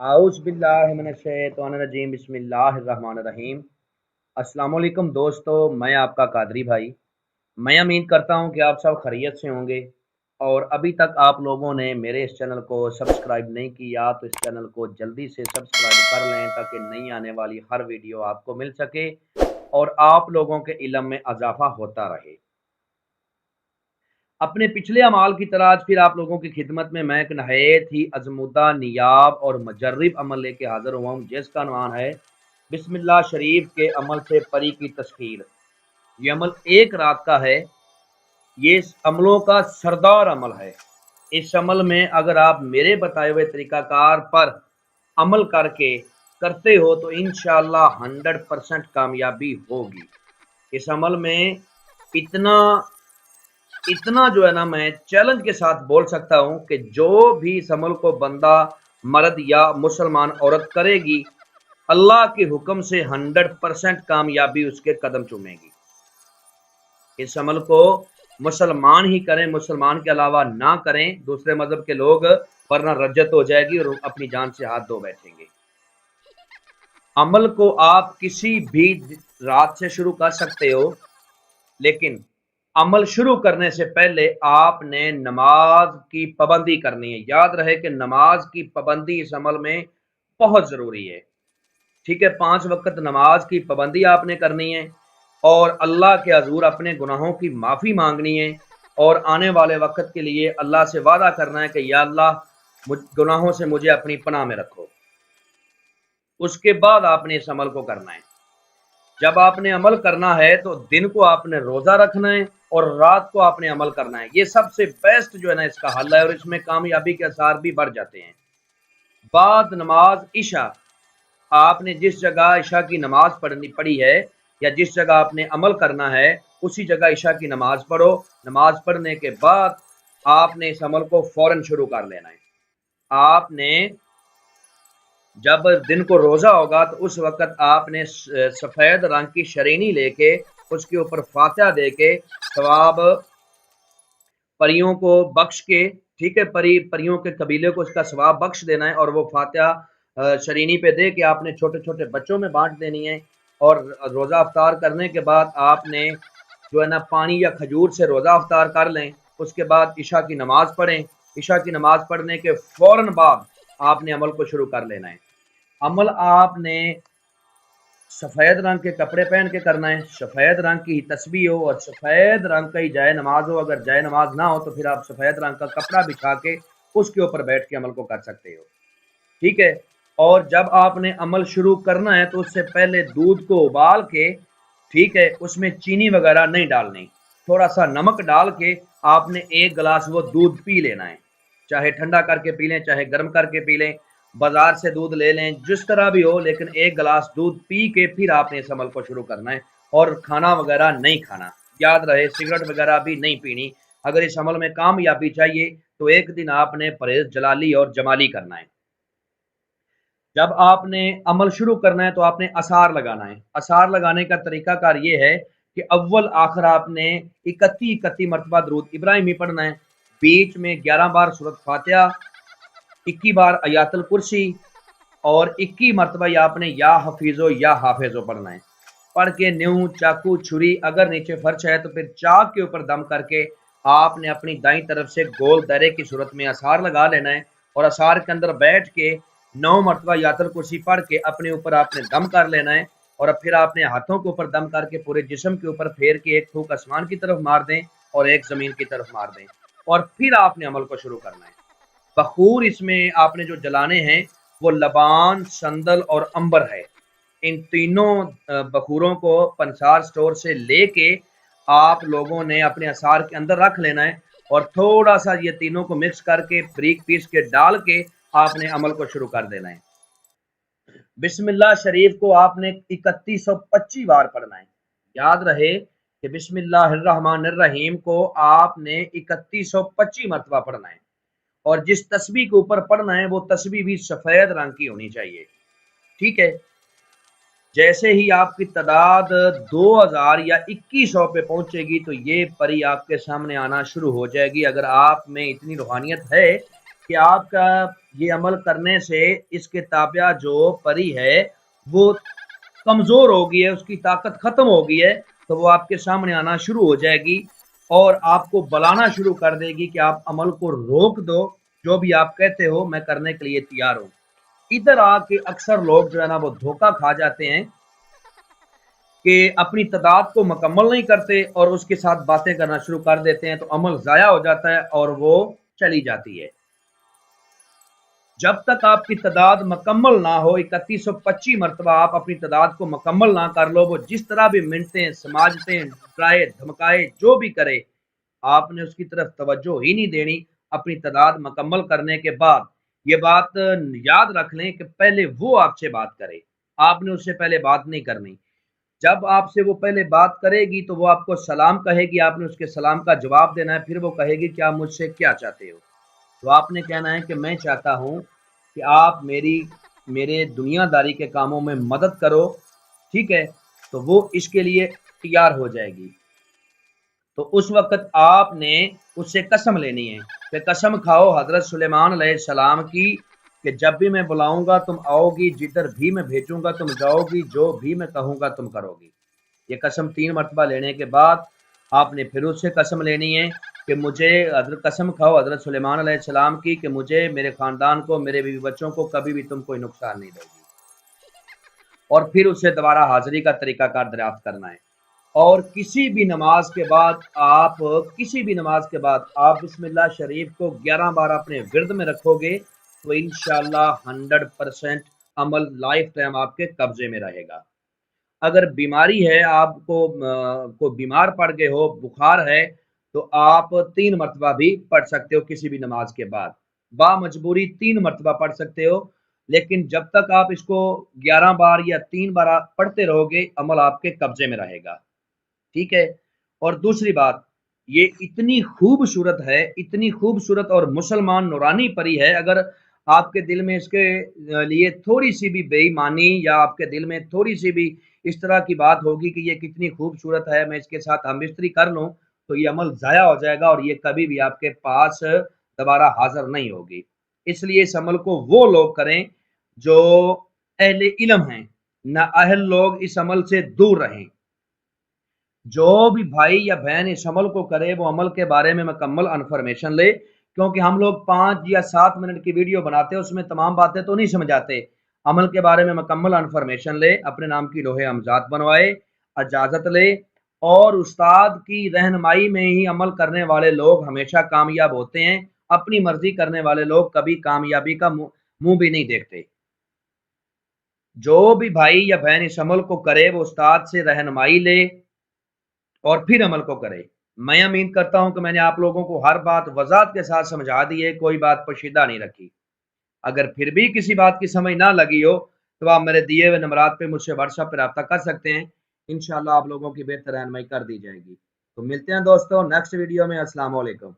आउज़ बिल्लाहि मिनश्शैतानिर्रजीम बिस्मिल्लाहिर्रहमानिर्रहीम। अस्सलाम वालेकुम दोस्तों, मैं आपका कादरी भाई। मैं उम्मीद करता हूँ कि आप सब खैरियत से होंगे और अभी तक आप लोगों ने मेरे इस चैनल को सब्सक्राइब नहीं किया तो इस चैनल को जल्दी से सब्सक्राइब कर लें ताकि नई आने वाली हर वीडियो आपको मिल सके और आप लोगों के इल्म में इजाफा होता रहे। अपने पिछले अमाल की तरह आज फिर आप लोगों की खिदमत में मैं एक नहायत ही अज़मुद्दा, नियाब और मुजर्रिब अमल लेके हाज़िर हुआ हूँ, जिसका नाम है बिस्मिल्लाह शरीफ के अमल से परी की तस्खीर। ये अमल एक रात का है। ये इस अमलों का सरदार अमल है। इस अमल में अगर आप मेरे बताए हुए तरीक़ाकार पर अमल करते हो तो इंशाअल्लाह 100% कामयाबी होगी। इस अमल में इतना इतना जो है ना, मैं चैलेंज के साथ बोल सकता हूं कि जो भी इस अमल को बंदा, मर्द या मुसलमान औरत करेगी, अल्लाह के हुक्म से 100% कामयाबी उसके कदम चूमेगी। इस अमल को मुसलमान ही करें, मुसलमान के अलावा ना करें दूसरे मजहब के लोग, वरना रज्जत हो जाएगी और अपनी जान से हाथ धो बैठेंगे। अमल को आप किसी भी रात से शुरू कर सकते हो, लेकिन अमल शुरू करने से पहले आपने नमाज की पाबंदी करनी है। याद रहे कि नमाज की पाबंदी इस अमल में बहुत ज़रूरी है। ठीक है, 5 वक्त नमाज की पाबंदी आपने करनी है और अल्लाह के हजूर अपने गुनाहों की माफ़ी मांगनी है और आने वाले वक्त के लिए अल्लाह से वादा करना है कि या अल्लाह गुनाहों से मुझे अपनी पनाह में रखो। उसके बाद आपने इस अमल को करना है। जब आपने अमल करना है तो दिन को आपने रोज़ा रखना है और रात को आपने अमल करना है। ये सबसे बेस्ट जो है ना इसका हल है और इसमें कामयाबी के आसार भी बढ़ जाते हैं। बाद नमाज इशा, आपने जिस जगह इशा की नमाज पढ़ी है या जिस जगह आपने अमल करना है उसी जगह इशा की नमाज पढ़ो। नमाज पढ़ने के बाद आपने इस अमल को फौरन शुरू कर लेना है। आपने जब दिन को रोज़ा होगा तो उस वक़्त आपने सफ़ेद रंग की शरीनी लेके उसके ऊपर फातिहा दे के सवाब परियों को बख्श के, ठीक है, परियों के कबीले को उसका सवाब बख्श देना है और वो फातिहा शरीनी पे दे के आपने छोटे छोटे बच्चों में बांट देनी है। और रोज़ा अफ्तार करने के बाद आपने जो है ना पानी या खजूर से रोज़ा अफ्तार कर लें। उसके बाद इशा की नमाज़ पढ़ें। इशा की नमाज़ पढ़ने के फ़ौरन बाद आपने अमल को शुरू कर लेना है। अमल आपने सफ़ेद रंग के कपड़े पहन के करना है, सफ़ेद रंग की तस्बीह हो और सफ़ेद रंग का ही जाए नमाज हो। अगर जाए नमाज ना हो तो फिर आप सफ़ेद रंग का कपड़ा बिछा के उसके ऊपर बैठ के अमल को कर सकते हो। ठीक है, और जब आपने अमल शुरू करना है तो उससे पहले दूध को उबाल के, ठीक है, उसमें चीनी वगैरह नहीं डालनी, थोड़ा सा नमक डाल के आपने 1 गिलास वो दूध पी लेना है। चाहे ठंडा करके पी लें, चाहे गर्म करके पी लें, बाजार से दूध ले लें, जिस तरह भी हो, लेकिन 1 गिलास दूध पी के फिर आपने इस अमल को शुरू करना है। और खाना वगैरह नहीं खाना, याद रहे सिगरेट वगैरह भी नहीं पीनी। अगर इस अमल में कामयाबी चाहिए तो एक दिन आपने परहेज जलाली और जमाली करना है। जब आपने अमल शुरू करना है तो आपने असार लगाना है। असार लगाने का तरीकाकार ये है कि अव्वल आखिर आपने 31 मरतबा दरूद इब्राहिमी पढ़ना है। बीच में 11 बार सूरत फातिहा, 21 बार आयातुल कुर्सी और 21 मरतबा आपने या हफीज़ो या हाफिज़ो पढ़ना है। पढ़ के न्यू चाकू छुरी, अगर नीचे फर्श है तो फिर चाक के ऊपर दम करके आपने अपनी दाईं तरफ से गोल दायरे की सूरत में असार लगा लेना है और असार के अंदर बैठ के 9 मरतबा यातुल कुर्सी पढ़ के अपने ऊपर आपने दम कर लेना है। और फिर आपने हाथों के ऊपर दम करके पूरे जिस्म के ऊपर फेर के एक फूंक आसमान की तरफ मार दें और एक ज़मीन की तरफ मार दें और फिर आपने अमल को शुरू करना है। बखूर इसमें आपने जो जलाने हैं वो लबान, संदल और अंबर है। इन तीनों बखूरों को पंसार स्टोर से लेके आप लोगों ने अपने असार के अंदर रख लेना है और थोड़ा सा ये तीनों को मिक्स करके ब्रीक पीस के डाल के आपने अमल को शुरू कर देना है। बिस्मिल्लाह शरीफ को आपने 3125 बार पढ़ना है। याद रहे कि बिस्मिल्लाहिर्रहमानिर्रहीम को आपने 3125 मरतबा पढ़ना है और जिस तस्बीह के ऊपर पढ़ना है वो तस्बीह भी सफ़ेद रंग की होनी चाहिए। ठीक है, जैसे ही आपकी तादाद 2000 या 2100 पे पहुंचेगी तो ये परी आपके सामने आना शुरू हो जाएगी। अगर आप में इतनी रूहानियत है کہ آپ کا یہ عمل کرنے سے اس کے تابع جو پری ہے وہ کمزور ہو گئی ہے، اس کی طاقت ختم ہو گئی ہے، تو وہ آپ کے سامنے آنا شروع ہو جائے گی اور آپ کو بلانا شروع کر دے گی کہ آپ عمل کو روک دو، جو بھی آپ کہتے ہو میں کرنے کے لیے تیار ہوں۔ ادھر آ کے اکثر لوگ جو ہے نا وہ دھوکہ کھا جاتے ہیں کہ اپنی تعداد کو مکمل نہیں کرتے اور اس کے ساتھ باتیں کرنا شروع کر دیتے ہیں، تو عمل ضائع ہو جاتا ہے اور وہ چلی جاتی ہے۔ جب تک آپ کی تعداد مکمل نہ ہو، 3125 مرتبہ آپ اپنی تعداد کو مکمل نہ کر لو، وہ جس طرح بھی منٹیں سماجتیں ڈرائے دھمکائے جو بھی کرے، آپ نے اس کی طرف توجہ ہی نہیں دینی۔ اپنی تعداد مکمل کرنے کے بعد یہ بات یاد رکھ لیں کہ پہلے وہ آپ سے بات کرے، آپ نے اس سے پہلے بات نہیں کرنی۔ جب آپ سے وہ پہلے بات کرے گی تو وہ آپ کو سلام کہے گی، آپ نے اس کے سلام کا جواب دینا ہے، پھر وہ کہے گی کہ آپ مجھ سے کیا چاہتے ہو، تو آپ نے کہنا ہے کہ میں چاہتا ہوں کہ آپ میرے دنیا داری کے کاموں میں مدد کرو، ٹھیک ہے، تو وہ اس کے لیے تیار ہو جائے گی۔ تو اس وقت آپ نے اس سے قسم لینی ہے کہ قسم کھاؤ حضرت سلیمان علیہ السلام کی کہ جب بھی میں بلاؤں گا تم آؤ گی، جدھر بھی میں بھیجوں گا تم جاؤ گی، جو بھی میں کہوں گا تم کرو گی۔ یہ قسم 3 مرتبہ لینے کے بعد آپ نے پھر اس سے قسم لینی ہے کہ مجھے حضرت قسم کھاؤ حضرت سلیمان علیہ السلام کی کہ مجھے، میرے خاندان کو، میرے بیوی بچوں کو کبھی بھی تم کوئی نقصان نہیں دو گی، اور پھر اس سے دوبارہ حاضری کا طریقہ کار دریافت کرنا ہے۔ اور کسی بھی نماز کے بعد آپ بسم اللہ شریف کو 11 بار اپنے ورد میں رکھو گے تو انشاءاللہ 100% عمل لائف ٹائم آپ کے قبضے میں رہے گا۔ اگر بیماری ہے، آپ کو بیمار پڑ گئے ہو، بخار ہے، تو آپ 3 مرتبہ بھی پڑھ سکتے ہو کسی بھی نماز کے بعد، با مجبوری 3 مرتبہ پڑھ سکتے ہو، لیکن جب تک آپ اس کو 11 بار یا 3 بار پڑھتے رہو گے عمل آپ کے قبضے میں رہے گا، ٹھیک ہے۔ اور دوسری بات، یہ اتنی خوبصورت ہے، اتنی خوبصورت اور مسلمان نورانی پری ہے، اگر آپ کے دل میں اس کے لیے تھوڑی سی بھی بے ایمانی یا آپ کے دل میں تھوڑی سی بھی اس طرح کی بات ہوگی کہ یہ کتنی خوبصورت ہے، میں اس کے ساتھ ہم بستری کر لوں، تو یہ عمل ضائع ہو جائے گا اور یہ کبھی بھی آپ کے پاس دوبارہ حاضر نہیں ہوگی۔ اس لیے اس عمل کو وہ لوگ کریں جو اہل علم ہیں، نہ اہل لوگ اس عمل سے دور رہیں۔ جو بھی بھائی یا بہن اس عمل کو کرے وہ عمل کے بارے میں مکمل انفارمیشن لے، کیونکہ ہم لوگ 5 یا 7 منٹ کی ویڈیو بناتے ہیں، اس میں تمام باتیں تو نہیں سمجھاتے۔ عمل کے بارے میں مکمل انفارمیشن لے، اپنے نام کی لوح امزاد بنوائے، اجازت لے، اور استاد کی رہنمائی میں ہی عمل کرنے والے لوگ ہمیشہ کامیاب ہوتے ہیں، اپنی مرضی کرنے والے لوگ کبھی کامیابی کا منہ بھی نہیں دیکھتے۔ جو بھی بھائی یا بہن اس عمل کو کرے وہ استاد سے رہنمائی لے اور پھر عمل کو کرے۔ میں امید کرتا ہوں کہ میں نے آپ لوگوں کو ہر بات وضاحت کے ساتھ سمجھا دی ہے، کوئی بات پوشیدہ نہیں رکھی۔ اگر پھر بھی کسی بات کی سمجھ نہ لگی ہو تو آپ میرے دیے ہوئے نمبرات پہ مجھ سے واٹس ایپ پہ رابطہ کر سکتے ہیں، انشاءاللہ آپ لوگوں کی بہتر رہنمائی کر دی جائے گی۔ تو ملتے ہیں دوستوں نیکسٹ ویڈیو میں۔ السلام علیکم۔